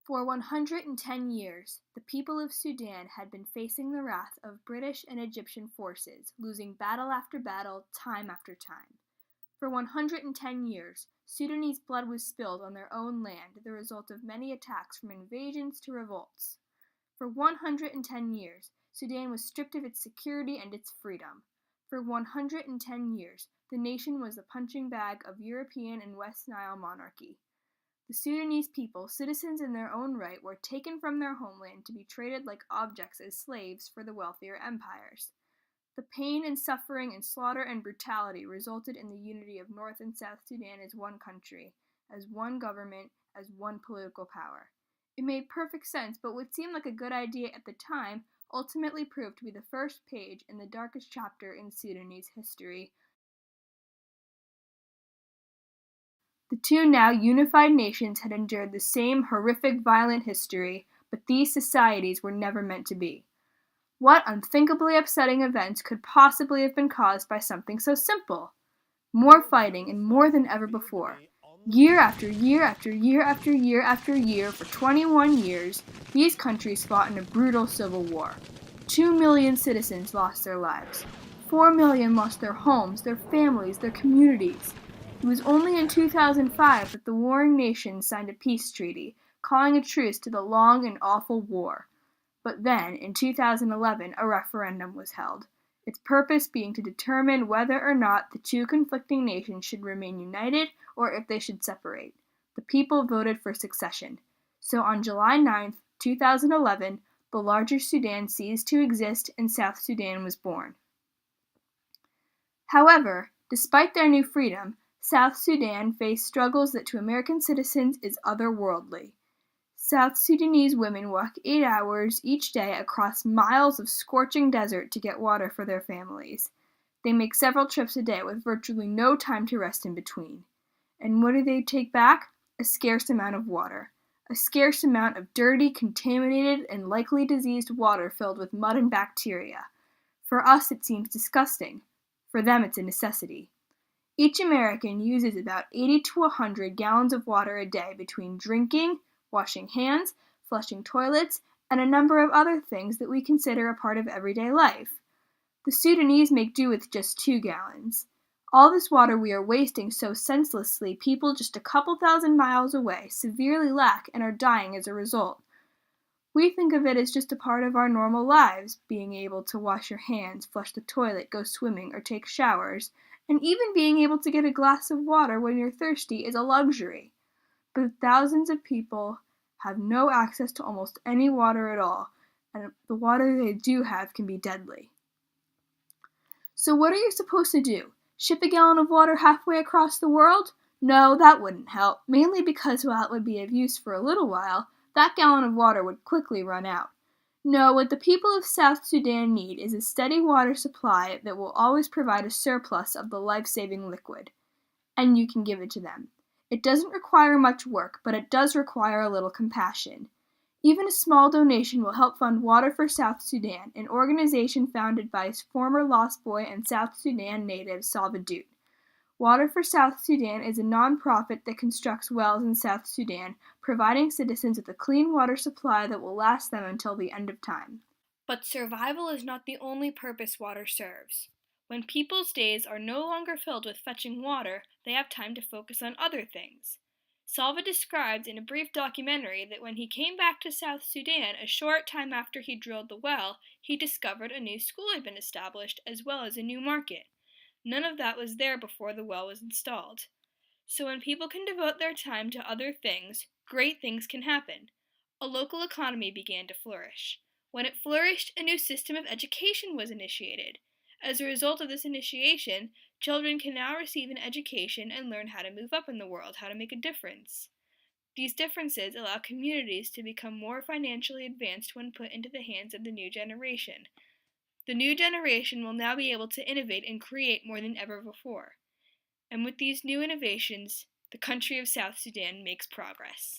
For 110 years, the people of Sudan had been facing the wrath of British and Egyptian forces, losing battle after battle, time after time. For 110 years, Sudanese blood was spilled on their own land, the result of many attacks from invasions to revolts. For 110 years, Sudan was stripped of its security and its freedom. For 110 years, the nation was the punching bag of European and West Nile monarchy. The Sudanese people, citizens in their own right, were taken from their homeland to be traded like objects as slaves for the wealthier empires. The pain and suffering and slaughter and brutality resulted in the unity of North and South Sudan as one country, as one government, as one political power. It made perfect sense, but what seemed like a good idea at the time ultimately proved to be the first page in the darkest chapter in Sudanese history. The two now unified nations had endured the same horrific, violent history, but these societies were never meant to be. What unthinkably upsetting events could possibly have been caused by something so simple? More fighting, and more than ever before. Year after year after year after year after year, for 21 years, these countries fought in a brutal civil war. 2 million citizens lost their lives. 4 million lost their homes, their families, their communities. It was only in 2005 that the warring nations signed a peace treaty, calling a truce to the long and awful war. But then, in 2011, a referendum was held, its purpose being to determine whether or not the two conflicting nations should remain united or if they should separate. The people voted for secession. So on July 9, 2011, the larger Sudan ceased to exist and South Sudan was born. However, despite their new freedom, South Sudan faced struggles that to American citizens is otherworldly. South Sudanese women walk 8 hours each day across miles of scorching desert to get water for their families. They make several trips a day with virtually no time to rest in between. And what do they take back? A scarce amount of water. A scarce amount of dirty, contaminated, and likely diseased water filled with mud and bacteria. For us, it seems disgusting. For them, it's a necessity. Each American uses about 80 to 100 gallons of water a day between drinking, washing hands, flushing toilets, and a number of other things that we consider a part of everyday life. The Sudanese make do with just 2 gallons. All this water we are wasting so senselessly, people just a couple thousand miles away severely lack and are dying as a result. We think of it as just a part of our normal lives, being able to wash your hands, flush the toilet, go swimming, or take showers, and even being able to get a glass of water when you're thirsty is a luxury. But thousands of people have no access to almost any water at all, and the water they do have can be deadly. So what are you supposed to do? Ship a gallon of water halfway across the world? No, that wouldn't help, mainly because while it would be of use for a little while, that gallon of water would quickly run out. No, what the people of South Sudan need is a steady water supply that will always provide a surplus of the life-saving liquid. And you can give it to them. It doesn't require much work, but it does require a little compassion. Even a small donation will help fund Water for South Sudan, an organization founded by former Lost Boy and South Sudan native Salva Dut. Water for South Sudan is a non-profit that constructs wells in South Sudan, providing citizens with a clean water supply that will last them until the end of time. But survival is not the only purpose water serves. When people's days are no longer filled with fetching water, they have time to focus on other things. Salva described in a brief documentary that when he came back to South Sudan a short time after he drilled the well, he discovered a new school had been established as well as a new market. None of that was there before the well was installed. So when people can devote their time to other things, great things can happen. A local economy began to flourish. When it flourished, a new system of education was initiated. As a result of this initiation, children can now receive an education and learn how to move up in the world, how to make a difference. These differences allow communities to become more financially advanced when put into the hands of the new generation. The new generation will now be able to innovate and create more than ever before. And with these new innovations, the country of South Sudan makes progress.